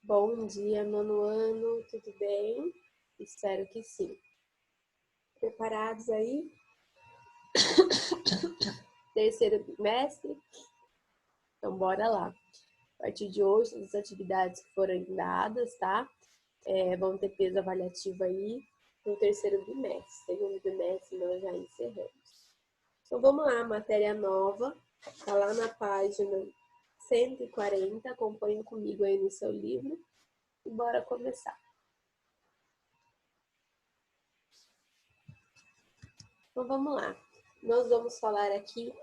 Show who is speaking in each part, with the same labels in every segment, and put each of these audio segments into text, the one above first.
Speaker 1: Bom dia, nono ano, tudo bem? Espero que sim. Preparados aí? Terceiro bimestre? Então, bora lá. A partir de hoje, as atividades que foram dadas, tá? Vão ter peso avaliativo aí no terceiro bimestre. Segundo bimestre, nós já encerramos. Então, vamos lá, matéria nova. Tá lá na página 140. Acompanhe comigo aí no seu livro. E bora começar. Então, vamos lá. Nós vamos falar aqui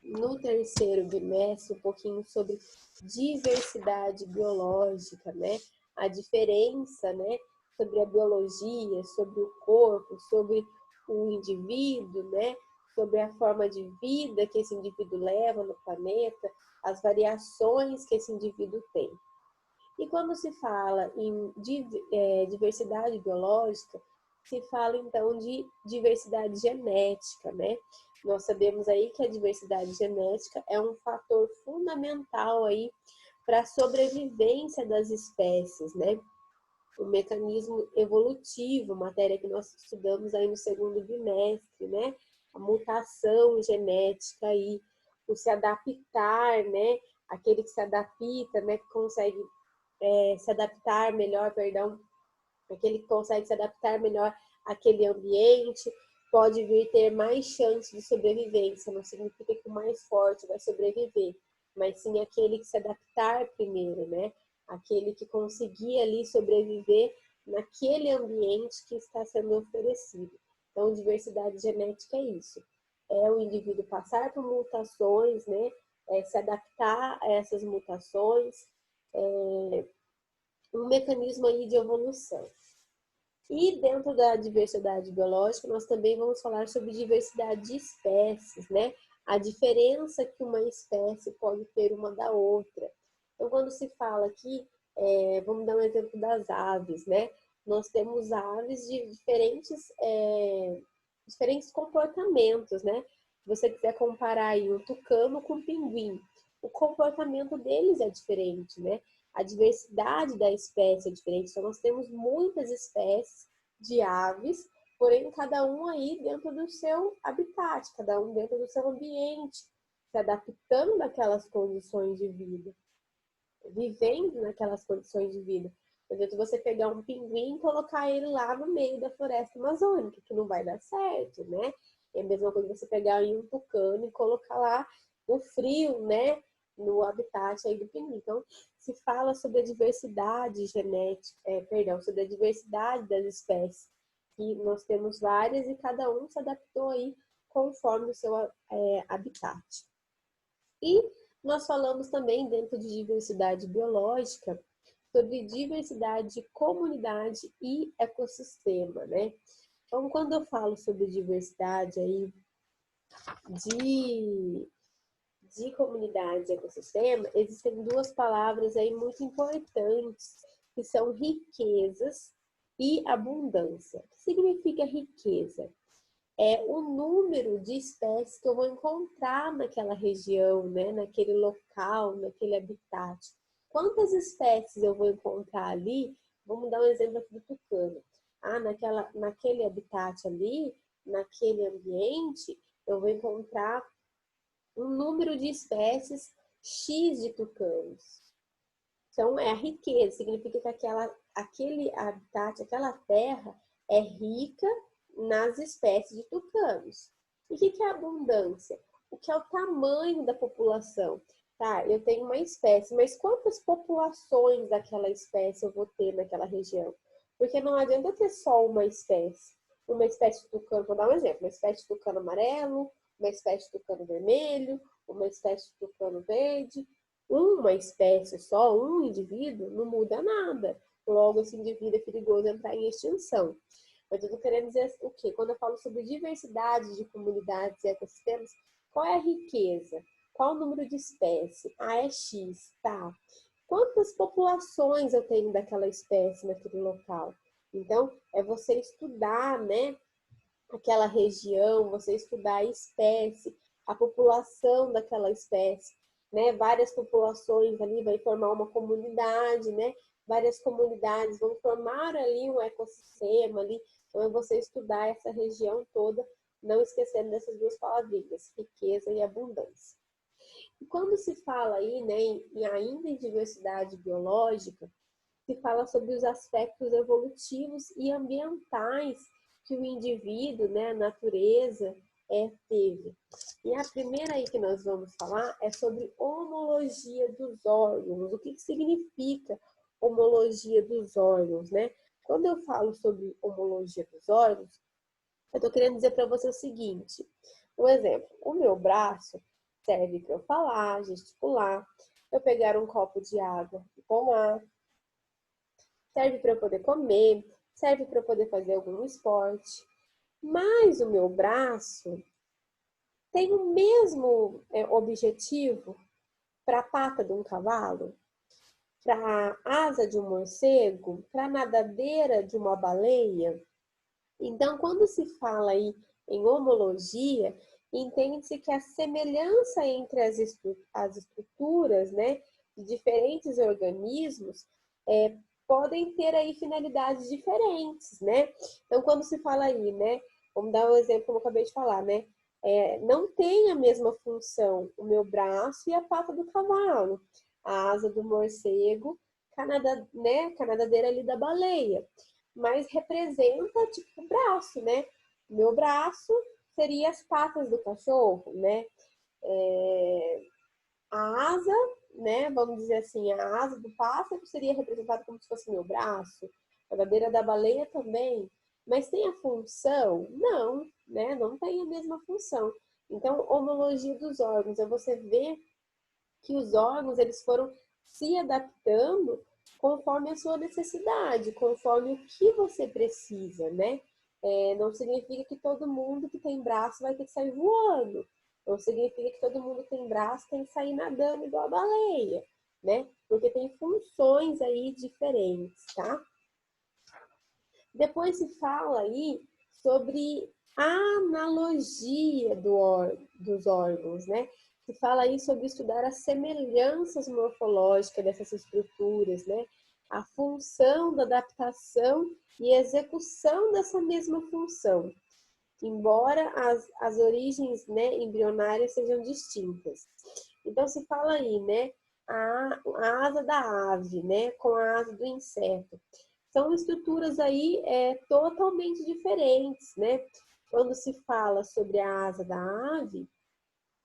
Speaker 1: no terceiro bimestre um pouquinho sobre diversidade biológica, né? A diferença, né? Sobre a biologia, sobre o corpo, sobre o indivíduo, né? Sobre a forma de vida que esse indivíduo leva no planeta, as variações que esse indivíduo tem. E quando se fala em diversidade biológica, se fala então de diversidade genética, né? Nós sabemos aí que a diversidade genética é um fator fundamental aí para a sobrevivência das espécies, né? O mecanismo evolutivo, matéria que nós estudamos aí no segundo bimestre, né? A mutação genética aí, o se adaptar, né? Aquele que se adapta, né? Que consegue se adaptar melhor, aquele que consegue se adaptar melhor àquele ambiente, pode vir ter mais chance de sobrevivência. Não significa que o mais forte vai sobreviver, mas sim aquele que se adaptar primeiro, né? Aquele que conseguir ali sobreviver naquele ambiente que está sendo oferecido. Então, diversidade genética é isso. É o indivíduo passar por mutações, né? Se adaptar a essas mutações, um mecanismo aí de evolução. E dentro da diversidade biológica, nós também vamos falar sobre diversidade de espécies, né? A diferença que uma espécie pode ter uma da outra. Então, quando se fala aqui, vamos dar um exemplo das aves, né? Nós temos aves de diferentes comportamentos, né? Se você quiser comparar aí um tucano com um pinguim, o comportamento deles é diferente, né? A diversidade da espécie é diferente. Então, nós temos muitas espécies de aves, porém, cada um aí dentro do seu habitat, cada um dentro do seu ambiente, se adaptando naquelas condições de vida, vivendo naquelas condições de vida. Por exemplo, você pegar um pinguim e colocar ele lá no meio da floresta amazônica, que não vai dar certo, né? É a mesma coisa você pegar um tucano e colocar lá no frio, né? No habitat aí do pinguim. Então, se fala sobre a diversidade genética, sobre a diversidade das espécies. E nós temos várias e cada um se adaptou aí conforme o seu habitat. E nós falamos também, dentro de diversidade biológica, sobre diversidade de comunidade e ecossistema, né? Então, quando eu falo sobre diversidade aí de comunidade e ecossistema, existem duas palavras aí muito importantes, que são riquezas e abundância. O que significa riqueza? É o número de espécies que eu vou encontrar naquela região, né? Naquele local, naquele habitat. Quantas espécies eu vou encontrar ali? Vamos dar um exemplo aqui do tucano. Naquele habitat ali, naquele ambiente, eu vou encontrar um número de espécies X de tucanos. Então, é a riqueza, significa que aquele habitat, aquela terra é rica nas espécies de tucanos. E o que é abundância? O que é o tamanho da população? Tá, eu tenho uma espécie, mas quantas populações daquela espécie eu vou ter naquela região? Porque não adianta ter só uma espécie. Uma espécie de tucano, vou dar um exemplo, uma espécie de tucano amarelo, uma espécie de tucano vermelho, uma espécie de tucano verde. Uma espécie só, um indivíduo, não muda nada. Logo, esse indivíduo é perigoso entrar em extinção. Mas eu estou querendo dizer o quê? Quando eu falo sobre diversidade de comunidades e ecossistemas, qual é a riqueza? Qual o número de espécies? Ah, é X, tá. Quantas populações eu tenho daquela espécie naquele local? Então, é você estudar, né, aquela região, você estudar a espécie, a população daquela espécie, né? Várias populações ali vai formar uma comunidade, né? Várias comunidades vão formar ali um ecossistema ali. Então é você estudar essa região toda, não esquecendo dessas duas palavrinhas, riqueza e abundância. E quando se fala aí, né, ainda em diversidade biológica, se fala sobre os aspectos evolutivos e ambientais que o indivíduo, né, a natureza, teve. E a primeira aí que nós vamos falar é sobre homologia dos órgãos. O que significa homologia dos órgãos, né? Quando eu falo sobre homologia dos órgãos, eu estou querendo dizer para você o seguinte. Um exemplo, o meu braço serve para eu falar, gesticular, eu pegar um copo de água e tomar, serve para eu poder comer, serve para eu poder fazer algum esporte. Mas o meu braço tem o mesmo objetivo para a pata de um cavalo, para a asa de um morcego, para a nadadeira de uma baleia. Então, quando se fala aí em homologia, entende-se que a semelhança entre as estruturas, né, de diferentes organismos podem ter aí finalidades diferentes, né? Então, quando se fala aí, né, vamos dar um exemplo como eu acabei de falar, né? Não tem a mesma função o meu braço e a pata do cavalo, a asa do morcego, né, a nadadeira ali da baleia, mas representa tipo o braço, né? Meu braço seria as patas do cachorro, né? A asa, né? Vamos dizer assim, a asa do pássaro seria representada como se fosse meu braço, a nadadeira da baleia também, mas tem a função? Não, né? Não tem a mesma função. Então, homologia dos órgãos é você ver que os órgãos eles foram se adaptando conforme a sua necessidade, conforme o que você precisa, né? Não significa que todo mundo que tem braço vai ter que sair voando. Não significa que todo mundo que tem braço tem que sair nadando igual a baleia, né? Porque tem funções aí diferentes, tá? Depois se fala aí sobre a analogia dos órgãos, né? Se fala aí sobre estudar as semelhanças morfológicas dessas estruturas, né? A função da adaptação e execução dessa mesma função, embora as origens, né, embrionárias sejam distintas. Então se fala aí, né? A asa da ave, né? Com a asa do inseto. São estruturas aí totalmente diferentes, né? Quando se fala sobre a asa da ave,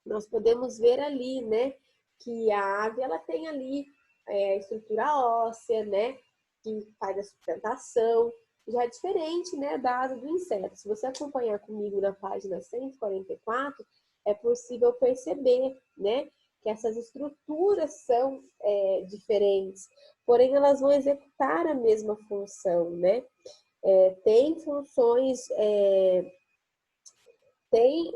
Speaker 1: nós podemos ver ali, né, que a ave ela tem ali a estrutura óssea, né, que faz a sustentação, já é diferente, né, da asa do inseto. Se você acompanhar comigo na página 144, é possível perceber, né, que essas estruturas são diferentes, porém elas vão executar a mesma função, né? Tem funções, tem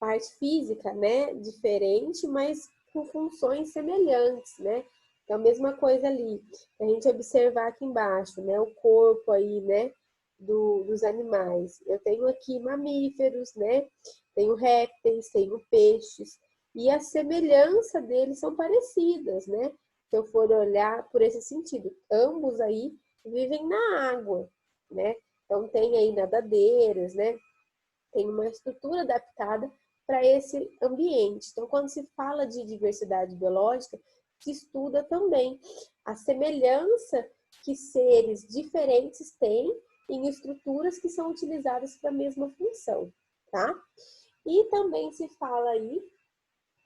Speaker 1: parte física, né, diferente, mas com funções semelhantes, né? Então, a mesma coisa ali, a gente observar aqui embaixo, né, o corpo aí, né, dos animais. Eu tenho aqui mamíferos, né, tenho répteis, tenho peixes, e a semelhança deles são parecidas, né? Se eu for olhar por esse sentido, ambos aí vivem na água, né? Então, tem aí nadadeiras, né? Tem uma estrutura adaptada para esse ambiente. Então, quando se fala de diversidade biológica, se estuda também a semelhança que seres diferentes têm em estruturas que são utilizadas para a mesma função, tá? E também se fala aí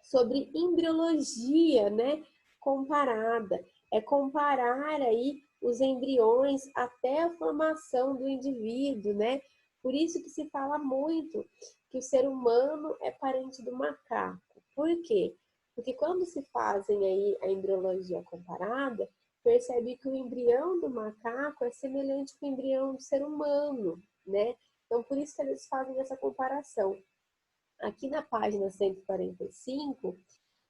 Speaker 1: sobre embriologia, né, comparada. É comparar aí os embriões até a formação do indivíduo, né? Por isso que se fala muito que o ser humano é parente do macaco. Por quê? Porque quando se fazem aí a embriologia comparada, percebe que o embrião do macaco é semelhante com o embrião do ser humano, né? Então, por isso que eles fazem essa comparação. Aqui na página 145,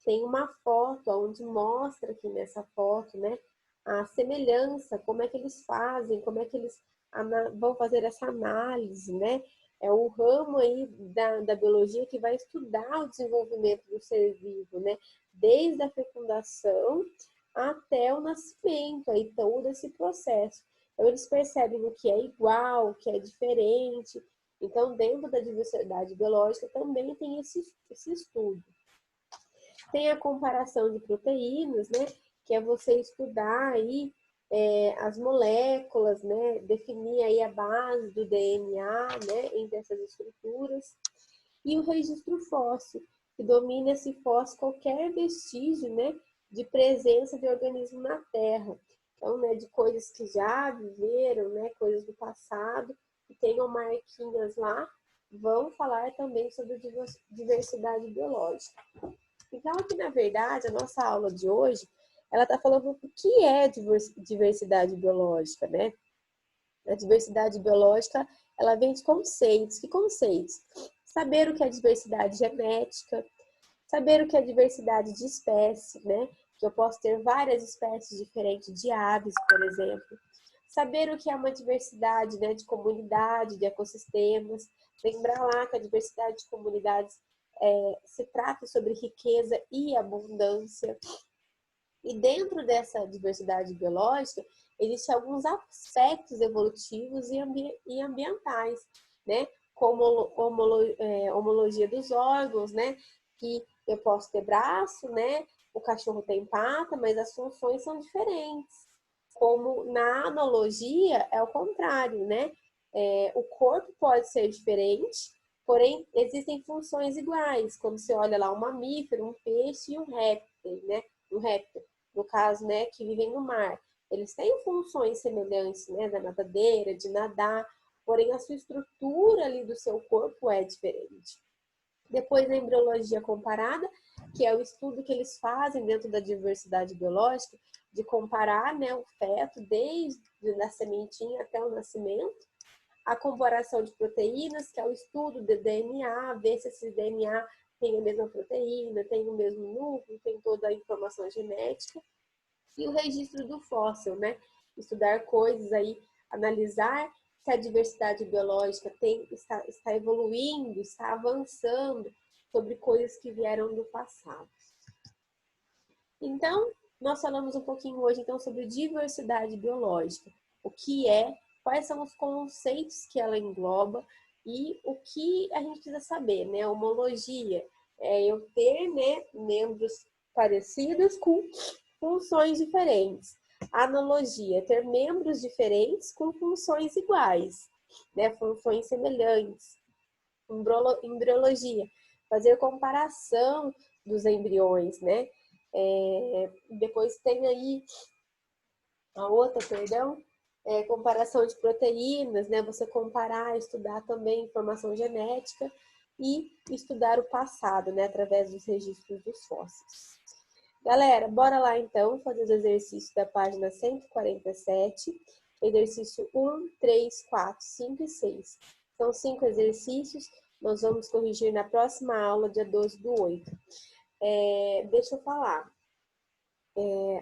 Speaker 1: tem uma foto onde mostra aqui nessa foto, né, a semelhança, como é que eles fazem, como é que eles vão fazer essa análise, né, É o ramo aí da biologia que vai estudar o desenvolvimento do ser vivo, né? Desde a fecundação até o nascimento, aí todo esse processo. Então, eles percebem o que é igual, o que é diferente. Então, dentro da diversidade biológica também tem esse estudo. Tem a comparação de proteínas, né? Que é você estudar aí as moléculas, né? Definir aí a base do DNA, né? Entre essas estruturas. E o registro fóssil, que domina esse fóssil qualquer vestígio, né? De presença de organismo na Terra. Então, né? De coisas que já viveram, né? Coisas do passado, que tenham marquinhas lá, vão falar também sobre diversidade biológica. Então, aqui, na verdade, a nossa aula de hoje, ela está falando o que é diversidade biológica, né? A diversidade biológica, ela vem de conceitos. Que conceitos? Saber o que é diversidade genética, saber o que é diversidade de espécie, né? Que eu posso ter várias espécies diferentes de aves, por exemplo. Saber o que é uma diversidade, né, de comunidade, de ecossistemas. Lembrar lá que a diversidade de comunidades se trata sobre riqueza e abundância. E dentro dessa diversidade biológica, existem alguns aspectos evolutivos e ambientais, né? Como homologia dos órgãos, né? Que eu posso ter braço, né? O cachorro tem pata, mas as funções são diferentes. Como na analogia, é o contrário, né? O corpo pode ser diferente, porém existem funções iguais. Quando você olha lá um mamífero, um peixe e um réptil, né? Um réptil, no caso, né, que vivem no mar. Eles têm funções semelhantes, né, da nadadeira, de nadar, porém a sua estrutura ali do seu corpo é diferente. Depois, a embriologia comparada, que é o estudo que eles fazem dentro da diversidade biológica, de comparar, né, o feto desde a sementinha até o nascimento. A comparação de proteínas, que é o estudo de DNA, ver se esse DNA tem a mesma proteína, tem o mesmo núcleo, tem toda a informação genética. E o registro do fóssil, né? Estudar coisas aí, analisar se a diversidade biológica está evoluindo, está avançando sobre coisas que vieram do passado. Então, nós falamos um pouquinho hoje então sobre diversidade biológica. O que é, quais são os conceitos que ela engloba e o que a gente precisa saber, né? Homologia é eu ter, né, membros parecidos com funções diferentes. Analogia, ter membros diferentes com funções iguais, né? Funções semelhantes. Embriologia, fazer comparação dos embriões, né? Depois tem aí a outra, comparação de proteínas, né? Você comparar, estudar também informação genética e estudar o passado, né? Através dos registros dos fósseis. Galera, bora lá então fazer os exercícios da página 147, exercício 1, 3, 4, 5 e 6. São 5 exercícios, nós vamos corrigir na próxima aula, dia 12/8. Deixa eu falar.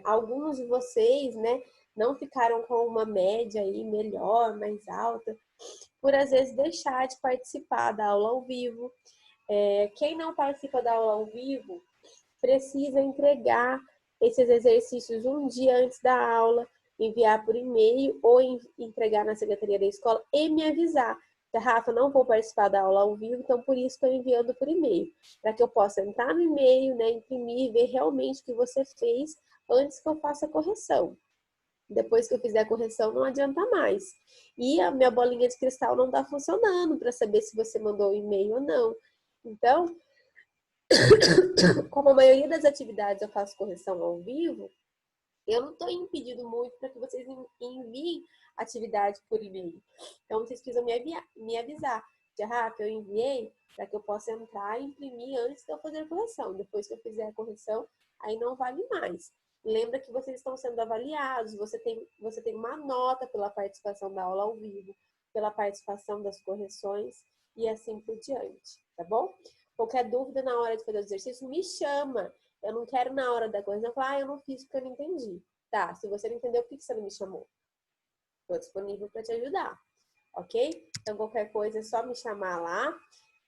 Speaker 1: Alguns de vocês, né, não ficaram com uma média aí melhor, mais alta, por às vezes deixar de participar da aula ao vivo. Quem não participa da aula ao vivo, precisa entregar esses exercícios um dia antes da aula, enviar por e-mail ou entregar na secretaria da escola e me avisar. Rafa, não vou participar da aula ao vivo, então por isso estou enviando por e-mail, para que eu possa entrar no e-mail, né, imprimir e ver realmente o que você fez antes que eu faça a correção. Depois que eu fizer a correção, não adianta mais. E a minha bolinha de cristal não está funcionando para saber se você mandou o e-mail ou não. Então, como a maioria das atividades eu faço correção ao vivo, eu não estou impedindo muito para que vocês enviem atividade por e-mail. Então, vocês precisam me avisar. Rafa, eu enviei para que eu possa entrar e imprimir antes de eu fazer a correção. Depois que eu fizer a correção, aí não vale mais. Lembra que vocês estão sendo avaliados, você tem uma nota pela participação da aula ao vivo, pela participação das correções e assim por diante, tá bom? Qualquer dúvida na hora de fazer o exercício, me chama. Eu não quero na hora da correção falar, eu não fiz porque eu não entendi. Tá, se você não entendeu, por que você não me chamou? Estou disponível para te ajudar. ok? Então, qualquer coisa é só me chamar lá.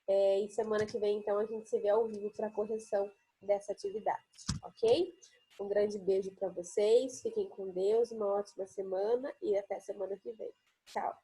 Speaker 1: E semana que vem, então, a gente se vê ao vivo para a correção dessa atividade, ok? Um grande beijo para vocês, fiquem com Deus, uma ótima semana e até semana que vem. Tchau!